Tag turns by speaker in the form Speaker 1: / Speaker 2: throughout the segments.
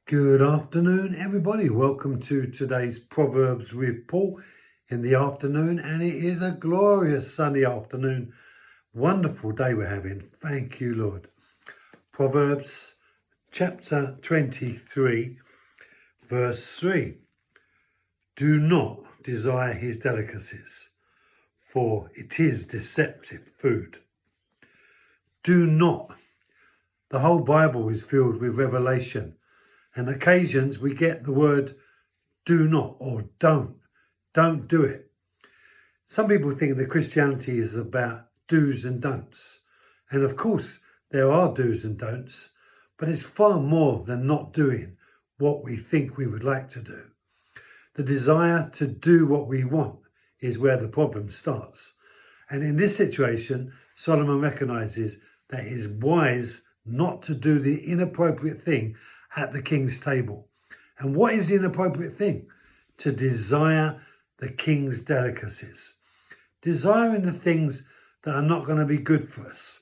Speaker 1: Good afternoon, everybody. Welcome to today's Proverbs with Paul in the afternoon, and it is a glorious sunny afternoon. Wonderful day we're having. Thank you, Lord. Proverbs chapter 23, verse 3. Do not desire his delicacies, for it is deceptive food. Do not. The whole Bible is filled with revelation. And occasions we get the word do not or don't do it. Some people think that Christianity is about do's and don'ts. And of course, there are do's and don'ts, but it's far more than not doing what we think we would like to do. The desire to do what we want is where the problem starts. And in this situation, Solomon recognizes that it is wise not to do the inappropriate thing at the king's table. And what is the inappropriate thing? To desire the king's delicacies. Desiring the things that are not going to be good for us.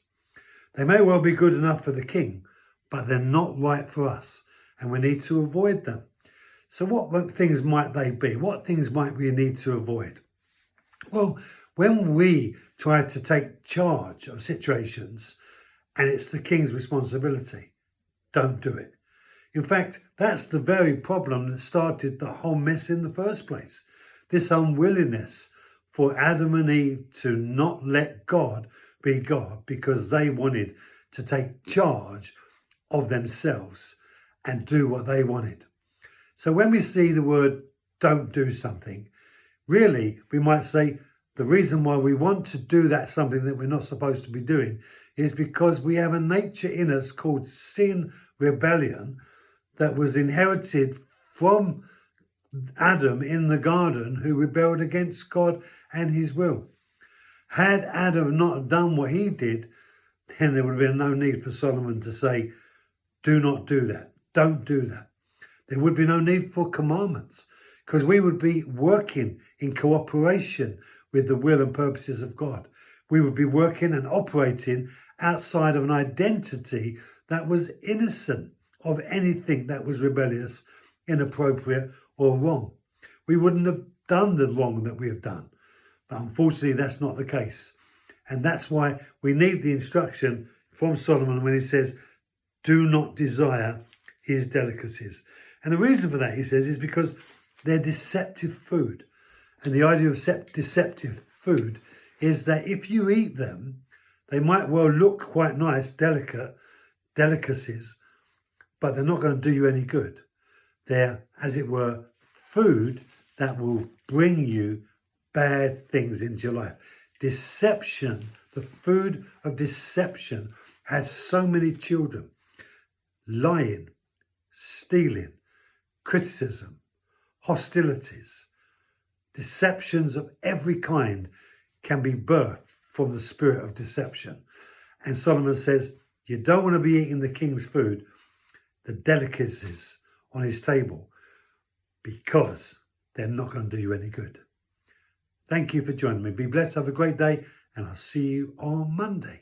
Speaker 1: They may well be good enough for the king, but they're not right for us, and we need to avoid them. So what things might they be? What things might we need to avoid? Well, when we try to take charge of situations and it's the king's responsibility, don't do it. In fact, that's the very problem that started the whole mess in the first place. This unwillingness for Adam and Eve to not let God be God because they wanted to take charge of themselves and do what they wanted. So when we see the word don't do something, really we might say the reason why we want to do that something that we're not supposed to be doing is because we have a nature in us called sin, rebellion, that was inherited from Adam in the garden, who rebelled against God and his will. Had Adam not done what he did, then there would have been no need for Solomon to say, do not do that, don't do that. There would be no need for commandments, because we would be working in cooperation with the will and purposes of God. We would be working and operating outside of an identity that was innocent of anything that was rebellious, inappropriate, or wrong. We wouldn't have done the wrong that we have done. But unfortunately, that's not the case. And that's why we need the instruction from Solomon when he says, do not desire his delicacies. And the reason for that, he says, is because they're deceptive food. And the idea of deceptive food is that if you eat them, they might well look quite nice, delicacies, but they're not going to do you any good. They're, as it were, food that will bring you bad things into your life. Deception, the food of deception, has so many children. Lying, stealing, criticism, hostilities, deceptions of every kind can be birthed from the spirit of deception. And Solomon says, you don't want to be eating the king's food, the delicacies on his table, because they're not going to do you any good. Thank you for joining me. Be blessed, have a great day, and I'll see you on Monday.